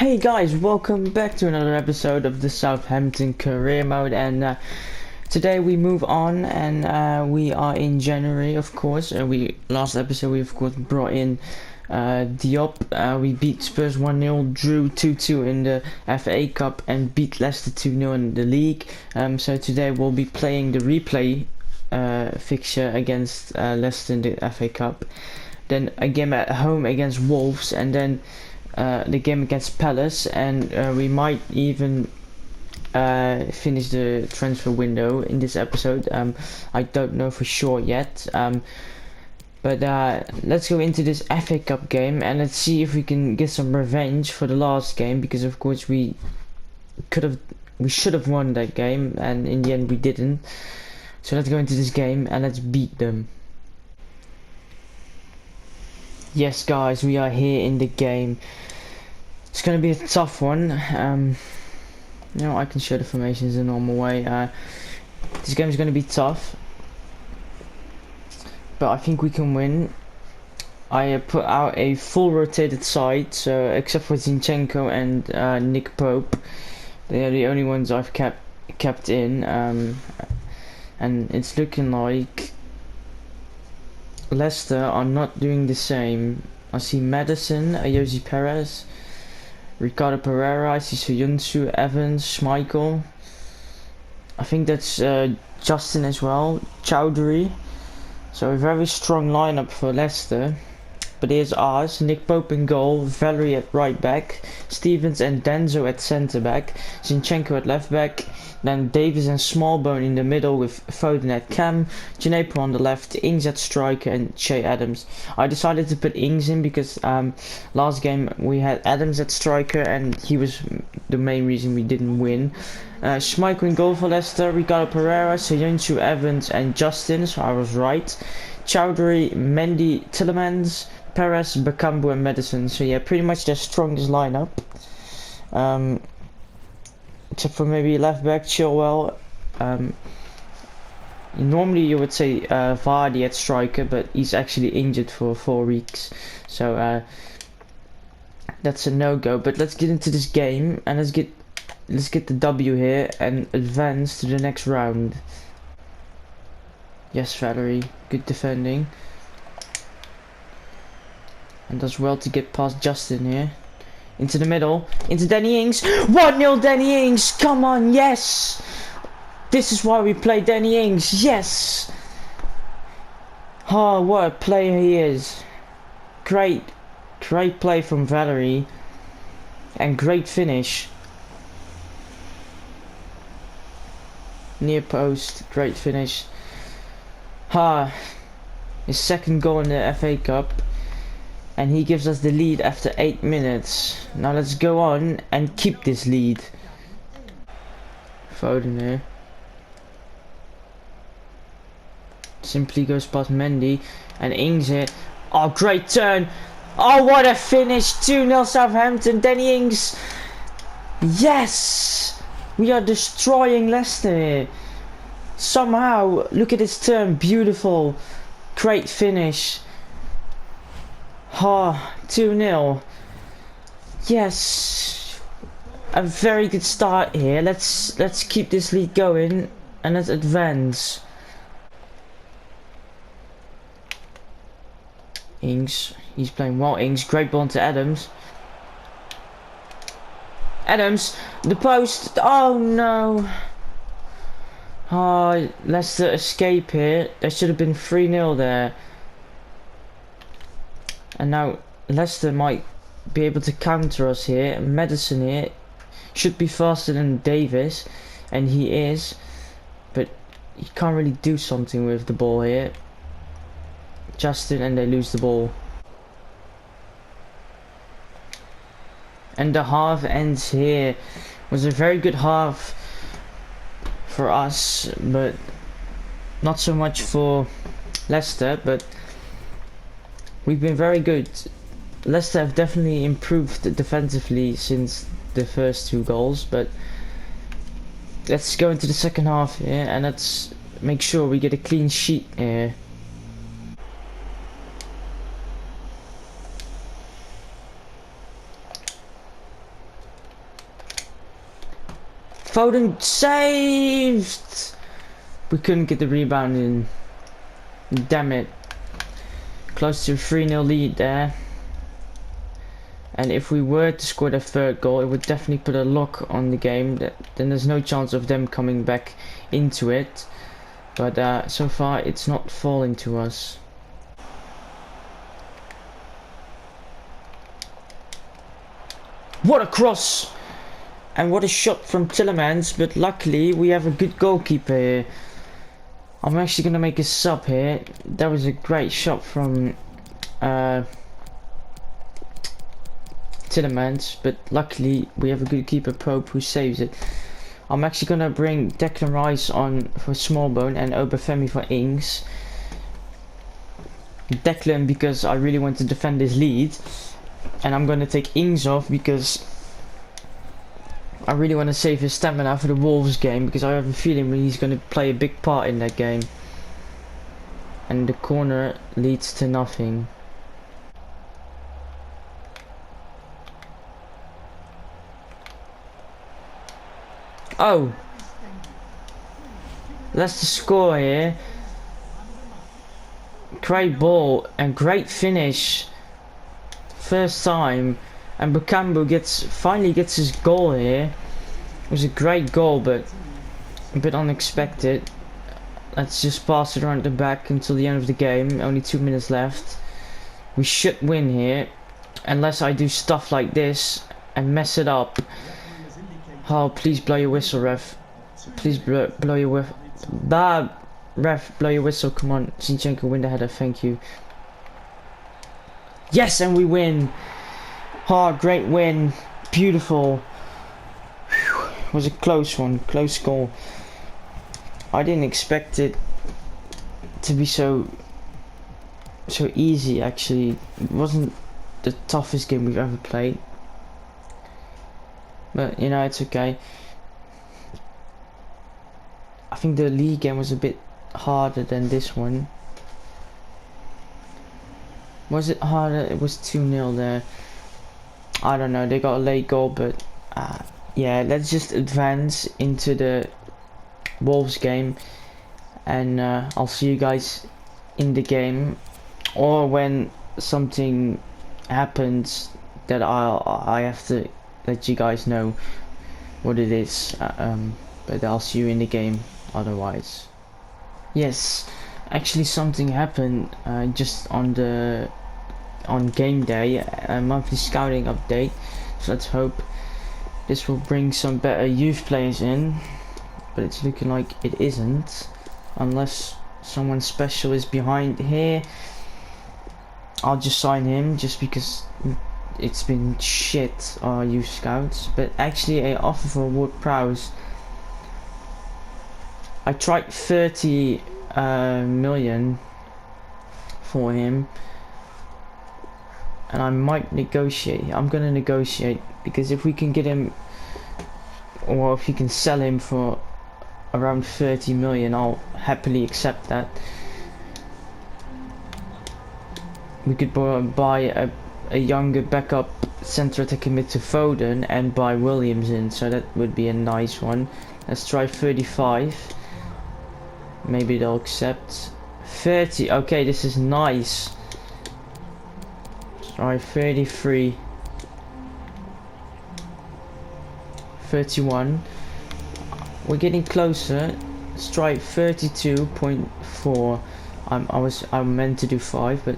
Hey guys, welcome back to another episode of the Southampton career mode, and today we move on, and we are in January, of course. Last episode we of course brought in Diop. We beat Spurs 1-0, drew 2-2 in the FA Cup, and beat Leicester 2-0 in the league. So today we'll be playing the replay fixture against Leicester in the FA Cup, then a game at home against Wolves, and then the game against Palace, and we might even finish the transfer window in this episode. I don't know for sure yet, but let's go into this FA Cup game and let's see if we can get some revenge for the last game, because of course we should have won that game, and in the end we didn't. So let's go into this game and let's beat them. Yes guys, we are here in the game. It's going to be a tough one. I can show the formations the normal way. This game is going to be tough, but I think we can win. I put out a full rotated side, so except for Zinchenko and Nick Pope, they are the only ones I've kept in, and it's looking like Leicester are not doing the same. I see Madison, Ayoze Perez, Ricardo Pereira, I see Soyuncu, Evans, Schmeichel. I think that's Justin as well, Chowdhury. So a very strong lineup for Leicester. But here's ours: Nick Pope in goal, Valerie at right back, Stevens and Denzo at centre back, Zinchenko at left back, then Davis and Smallbone in the middle with Foden at cam, Djenepo on the left, Ings at striker, and Che Adams. I decided to put Ings in because last game we had Adams at striker and he was the main reason we didn't win. Schmeichel in goal for Leicester, Ricardo Pereira, Soyuncu, Evans and Justin, so I was right. Chowdhury, Mendy, Tillemans, Perez, Bakambu and Madison. So yeah, pretty much their strongest lineup. Except for maybe left back Chilwell. Normally you would say Vardy at striker, but he's actually injured for 4 weeks. So that's a no-go. But let's get into this game and let's get the W here and advance to the next round. Yes, Valerie, good defending. And does well to get past Justin here. Into the middle, into Danny Ings. 1-0 Danny Ings, come on, yes! This is why we play Danny Ings, yes! Oh, what a player he is. Great play from Valerie. And great finish. Near post, great finish. His second goal in the FA Cup, and he gives us the lead after 8 minutes. Now let's go on and keep this lead. Foden here. Simply goes past Mendy, and Ings here. Oh, great turn. Oh, what a finish. 2-0 Southampton. Danny Ings. Yes! We are destroying Leicester here. Somehow, look at this turn, beautiful, great finish. 2-0. Yes, a very good start here. Let's keep this lead going and let's advance. Ings, he's playing well. Ings, great ball to Adams. Adams, the post. Oh no. Leicester escape here. There should have been 3-0 there. And now Leicester might be able to counter us here. Madison here should be faster than Davis, and he is, but he can't really do something with the ball here. Justin, and they lose the ball. And the half ends here. It was a very good half for us, but not so much for Leicester. But we've been very good. Leicester have definitely improved defensively since the first 2 goals, but let's go into the second half here and let's make sure we get a clean sheet here. Foden saved! We couldn't get the rebound in. Damn it. Close to a 3-0 lead there. And if we were to score the third goal, it would definitely put a lock on the game. Then there's no chance of them coming back into it. But so far, it's not falling to us. What a cross! And what a shot from Tillemans, but luckily we have a good goalkeeper here. I'm actually gonna make a sub here. That was a great shot from Tillemans, but luckily we have a good keeper, Pope, who saves it. I'm actually gonna bring Declan Rice on for Smallbone and Obafemi for Ings. Declan because I really want to defend his lead, and I'm gonna take Ings off because I really want to save his stamina for the Wolves game, because I have a feeling he's going to play a big part in that game. And the corner leads to nothing. Oh! That's the score here. Great ball and great finish. First time. And Bukambu finally gets his goal here. It was a great goal, but a bit unexpected. Let's just pass it around the back until the end of the game. Only 2 minutes left. We should win here, unless I do stuff like this and mess it up. Oh, please blow your whistle, ref. Please blow your whistle. Ref, blow your whistle. Come on, Zinchenko, win the header. Thank you. Yes, and we win. Oh, great win. Beautiful. Whew. It was a close one. Close goal. I didn't expect it to be so easy, actually. It wasn't the toughest game we've ever played. But, you know, it's okay. I think the league game was a bit harder than this one. Was it harder? It was 2-0 there. I don't know, they got a late goal, but yeah, let's just advance into the Wolves game, and I'll see you guys in the game, or when something happens that I have to let you guys know what it is, but I'll see you in the game otherwise. Yes, actually something happened just on game day, a monthly scouting update, so let's hope this will bring some better youth players in, but it's looking like it isn't, unless someone special is behind here. I'll just sign him just because it's been shit, our youth scouts. But actually a offer for Ward-Prowse. I tried 30 million for him, and I might negotiate. I'm gonna negotiate, because if we can get him, or if you can sell him for around 30 million, I'll happily accept that. We could buy a younger backup centre to commit to Foden and buy Williams in, so that would be a nice one. Let's try 35. Maybe they'll accept. 30. Okay, this is nice. Try 33. 31. We're getting closer. Let's try 32.4. I meant to do 5, but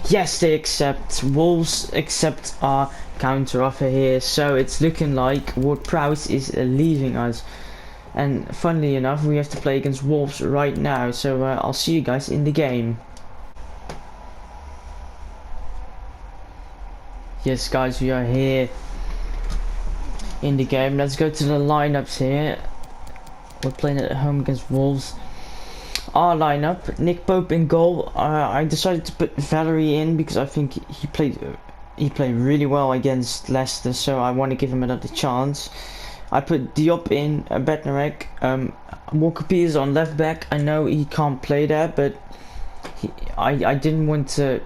yes, they accept. Wolves accept our counter offer here, so it's looking like Ward-Prowse is leaving us. And funnily enough, we have to play against Wolves right now, so I'll see you guys in the game. Yes guys, we are here in the game. Let's go to the lineups here. We're playing at home against Wolves. Our lineup: Nick Pope in goal. I decided to put Valerie in because I think he played really well against Leicester, so I want to give him another chance. I put Diop in, Bednarek. Walker Peters on left back. I know he can't play there, but I didn't want to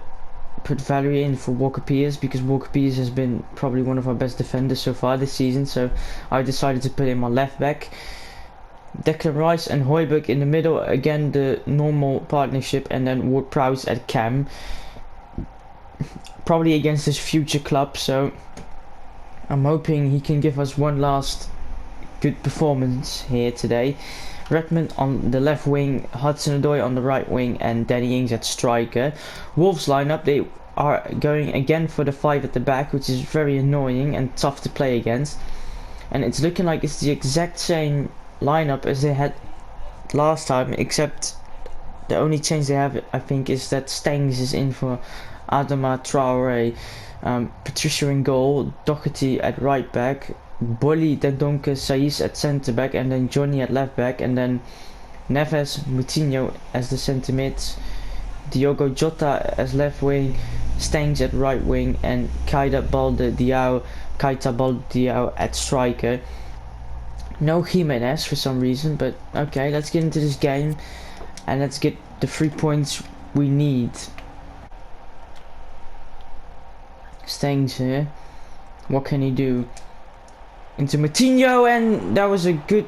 put Valerie in for Walker Peters because Walker Peters has been probably one of our best defenders so far this season. So I decided to put him on left back. Declan Rice and Højbjerg in the middle, again the normal partnership, and then Ward-Prowse at cam. Probably against his future club, so I'm hoping he can give us one last good performance here today. Redmond on the left wing, Hudson-Odoi on the right wing, and Danny Ings at striker. Wolves lineup, they are going again for the 5 at the back, which is very annoying and tough to play against. And it's looking like it's the exact same lineup as they had last time, except the only change they have, I think, is that Stengs is in for Adama Traore. Patricia in goal, Doherty at right back, Bolly, Dendonke, Saiz at centre back, and then Johnny at left back, and then Neves, Moutinho as the centre mids, Diogo Jota as left wing, Stengs at right wing, and Keita Balde Diao at striker. No Jimenez for some reason, but okay, let's get into this game and let's get the 3 points we need. Stengs here, what can he do? Into Moutinho, and that was a good,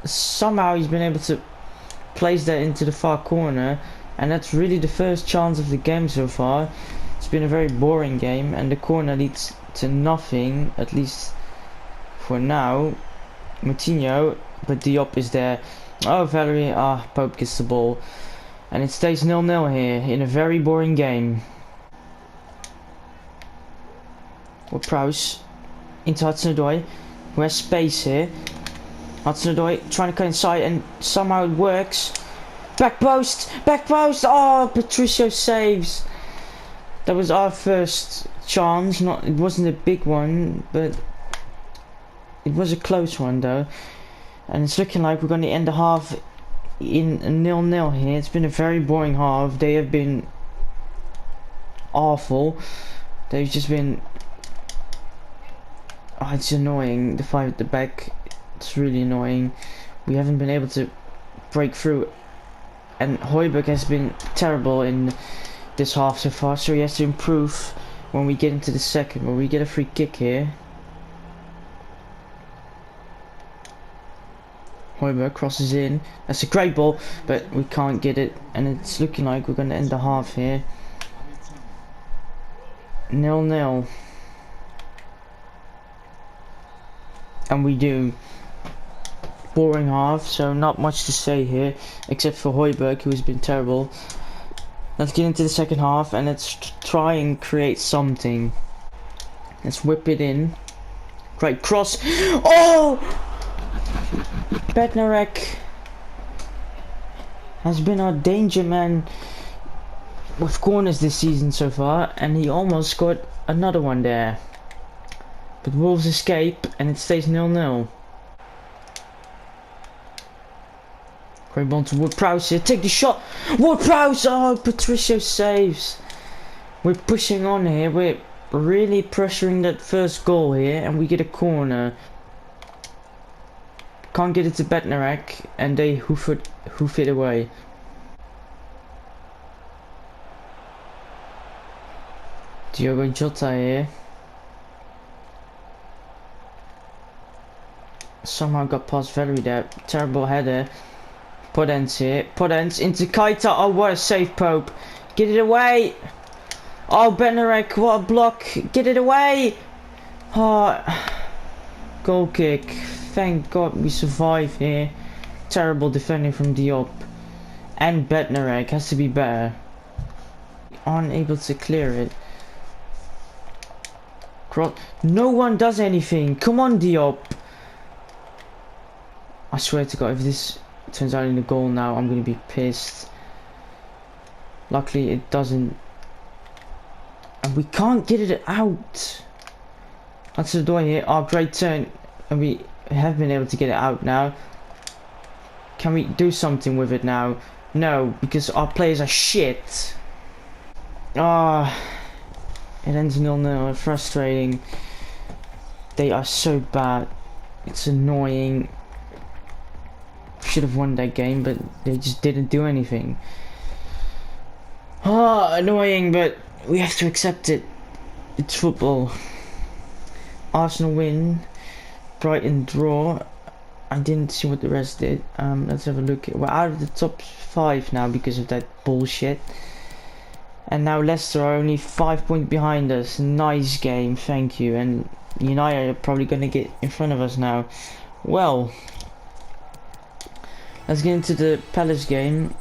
somehow he's been able to place that into the far corner, and that's really the first chance of the game so far. It's been a very boring game, and the corner leads to nothing, at least for now. Moutinho, but Diop is there. Oh, Valerie, Pope gets the ball, and it stays 0-0 here in a very boring game. Or Prowse into Hudson-Odoi, who has space here. Hudson-Odoi trying to cut inside, and somehow it works. Back post, back post. Oh, Patricio saves. That was our first chance. It wasn't a big one, but it was a close one though. And it's looking like we're going to end the half in a 0-0 here. It's been a very boring half. They have been awful. They've just been... Oh, it's annoying. The 5 at the back, it's really annoying. We haven't been able to break through, and Højbjerg has been terrible in this half so far, so he has to improve when we get into the second, where we get a free kick here. Højbjerg crosses in. That's a great ball, but we can't get it, and it's looking like we're going to end the half here 0-0. And we do. Boring half, so not much to say here, except for Højbjerg, who has been terrible. Let's get into the second half, and let's try and create something. Let's whip it in. Great cross. Oh! Bednarek has been our danger man with corners this season so far, and he almost scored another one there. But Wolves escape, and it stays 0-0. Great ball to Ward-Prowse here. Take the shot. Ward-Prowse. Oh, Patricio saves. We're pushing on here. We're really pressuring that first goal here, and we get a corner. Can't get it to Bednarek, and they hoof it away. Diogo Jota here. Somehow got past Valerie there. Terrible header. Podence here. Podence into Keita. Oh, what a save, Pope. Get it away. Oh, Bednarek, what a block. Get it away. Oh, goal kick. Thank God we survive here. Terrible defending from Diop. And Bednarek has to be better. Unable to clear it. No one does anything. Come on, Diop. I swear to God, if this turns out in a goal now, I'm going to be pissed. Luckily, it doesn't. And we can't get it out. That's the door here. Oh, great turn. And we have been able to get it out now. Can we do something with it now? No, because our players are shit. Ah, it ends 0-0. Frustrating. They are so bad. It's annoying. Should have won that game, but they just didn't do anything. Ah, annoying, but we have to accept it. It's football. Arsenal win, Brighton draw. I didn't see what the rest did. Let's have a look. We're out of the top 5 now because of that bullshit. And now Leicester are only 5 points behind us. Nice game, thank you. And United are probably going to get in front of us now. Well, let's get into the Palace game.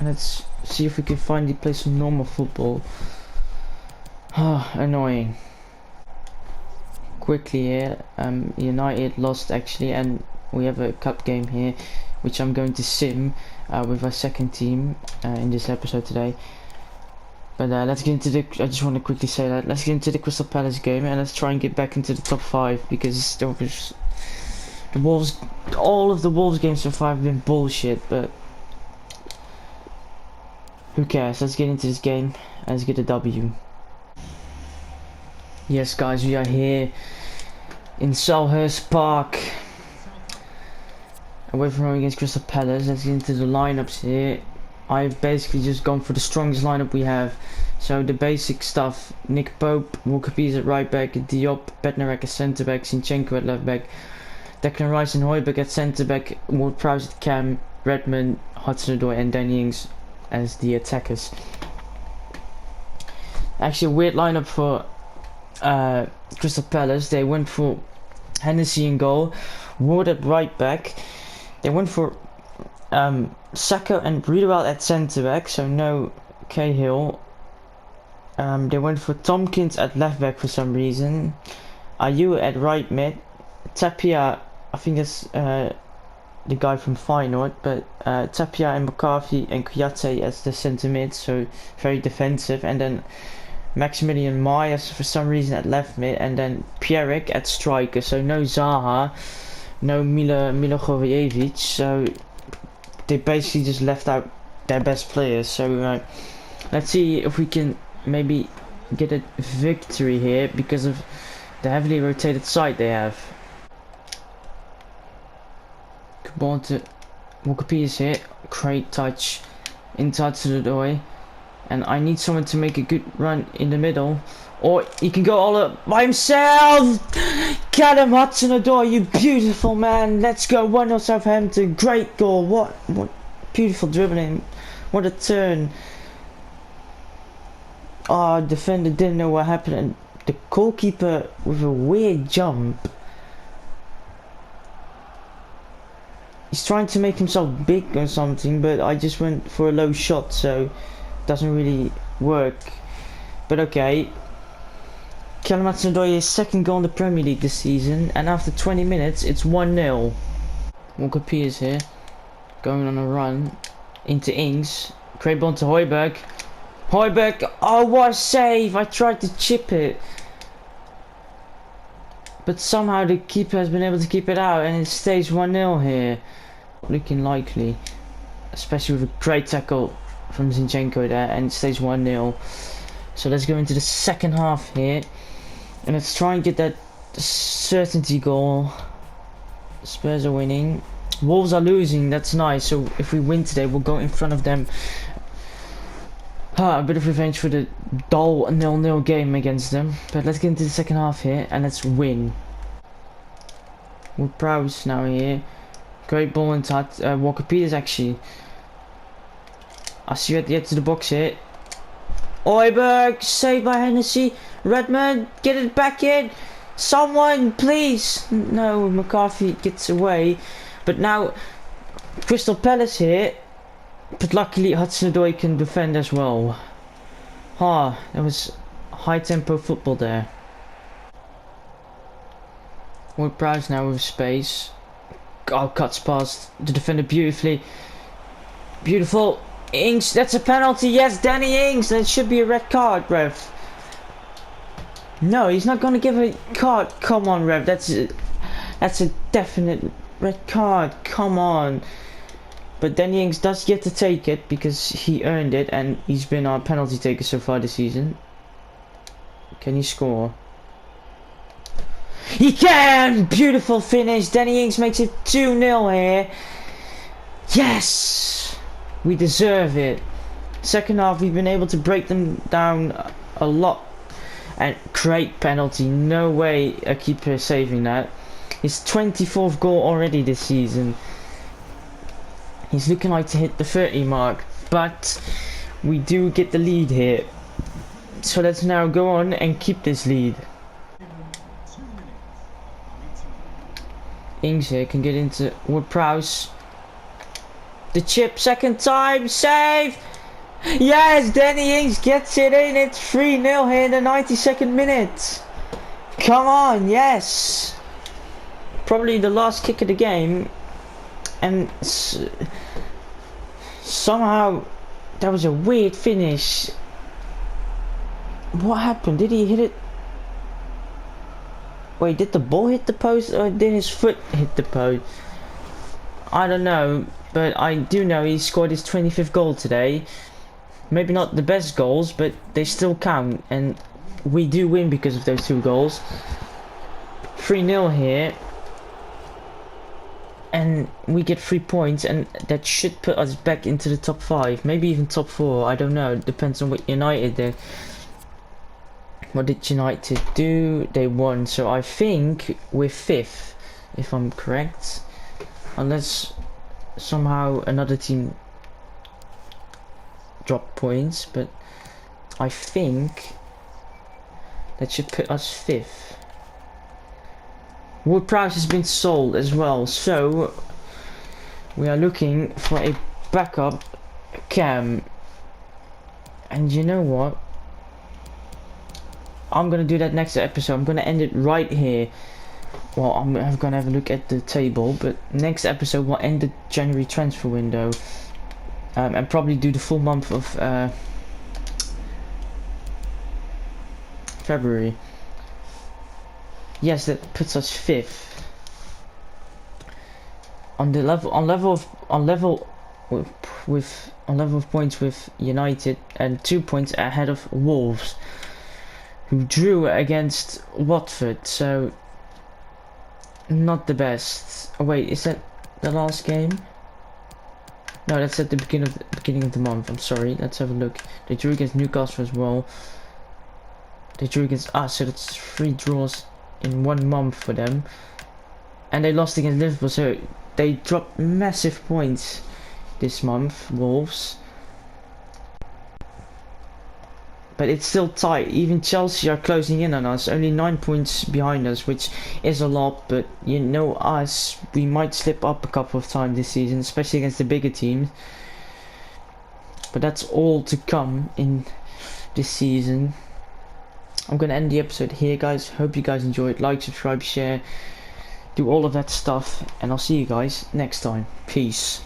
Let's see if we can finally play some normal football. Annoying. Quickly here, United lost actually, and we have a cup game here, which I'm going to sim with our second team in this episode today. But let's get into the. I just want to quickly say that let's get into the Crystal Palace game and let's try and get back into the top 5 because the Wolves, all of the Wolves games so far have been bullshit. But who cares? Let's get into this game. Let's get a W. Yes, guys, we are here in Selhurst Park, away from home against Crystal Palace. Let's get into the lineups here. I've basically just gone for the strongest lineup we have. So the basic stuff: Nick Pope, Walker Peters at right back, Diop, Bednarek at centre back, Zinchenko at left back, Declan Rice and Højbjerg at centre back, Ward-Prowse at cam, Redmond, Hudson-Odoi and Danny Ings as the attackers. Actually, a weird lineup for Crystal Palace. They went for Hennessy in goal, Ward at right back. They went for Saka and Riedewald at centre back, so no Cahill. They went for Tompkins at left back for some reason. Ayew at right mid. Tapia, I think that's the guy from Feyenoord, but Tapia and McCarthy and Kouyaté as the centre mid, so very defensive. And then Maximilian Myers for some reason at left mid, and then Pierrick at striker. So no Zaha, no Milojevic. So they basically just left out their best players. So let's see if we can maybe get a victory here because of the heavily rotated side they have. Good ball to Walker Peters here. Great touch inside to the door. And I need someone to make a good run in the middle. Or he can go all up by himself. Callum Hudson-Odoi, you beautiful man. Let's go. 1-0 Southampton. Great goal. What beautiful dribbling. What a turn. Oh, defender didn't know what happened. And the goalkeeper with a weird jump. He's trying to make himself big or something, but I just went for a low shot, so doesn't really work. But okay. Callum Hudson-Odoi is second goal in the Premier League this season, and after 20 minutes it's 1-0. Walker Peters here, going on a run into Ings. Great ball to Højbjerg. Højbjerg, oh what a save! I tried to chip it, but somehow the keeper has been able to keep it out, and it stays 1-0 here. Looking likely, especially with a great tackle from Zinchenko there, and it stays 1-0. So let's go into the second half here, and let's try and get that certainty goal. Spurs are winning. Wolves are losing, that's nice. So if we win today, we'll go in front of them. A bit of revenge for the dull 0-0 game against them. But let's get into the second half here, and let's win. Ward-Prowse now here. Great ball into Walker Peters actually. I see you at the edge of the box here. Højbjerg, saved by Hennessy. Redmond, get it back in. Someone, please. No, McCarthy gets away. But now, Crystal Palace here. But luckily, Hudson-Odoi can defend as well. That was high tempo football there. Ward-Prowse now with space. Oh, cuts past the defender beautifully. Beautiful. Ings, that's a penalty. Yes, Danny Ings. That should be a red card, ref. No, he's not gonna give a card. Come on, ref. That's a definite red card. Come on. But Danny Ings does get to take it because he earned it, and he's been our penalty taker so far this season. Can he score? He can! Beautiful finish. Danny Ings makes it 2-0 here. Yes! We deserve it. Second half, we've been able to break them down a lot. And great penalty. No way a keeper is saving that. His 24th goal already this season. He's looking like to hit the 30 mark. But we do get the lead here. So let's now go on and keep this lead. Ings here can get into Ward-Prowse. The chip, second time, save! Yes, Danny Ings gets it in. It's 3-0 here in the 92nd minute. Come on, yes. Probably the last kick of the game. And somehow that was a weird finish. What happened? Did he hit it? Wait, did the ball hit the post or did his foot hit the post? I don't know, but I do know he scored his 25th goal today. Maybe not the best goals, but they still count, and we do win because of those 2 goals. 3-0 here, and we get 3 points, and that should put us back into the top 5, maybe even top 4. I don't know. It depends on what United did. What did United do? They won, so I think we're 5th, if I'm correct, unless somehow another team drop points, but I think that should put us 5th. Ward-Prowse has been sold as well, so we are looking for a backup cam. And you know what? I'm gonna do that next episode. I'm gonna end it right here. Well, I'm gonna have a look at the table, but next episode we'll end the January transfer window. And probably do the full month of February. Yes, that puts us 5th on the level of points with United, and 2 points ahead of Wolves, who drew against Watford. So not the best. Oh wait, is that the last game? No, that's at the beginning of the month. I'm sorry. Let's have a look. They drew against Newcastle as well. They drew against us, so that's 3 draws in 1 month for them. And they lost against Liverpool, so they dropped massive points this month, Wolves. But it's still tight. Even Chelsea are closing in on us, only 9 points behind us, which is a lot. But you know us, we might slip up a couple of times this season, especially against the bigger teams. But that's all to come in this season. I'm gonna end the episode here, guys. Hope you guys enjoyed. Like, subscribe, share, do all of that stuff, and I'll see you guys next time. Peace.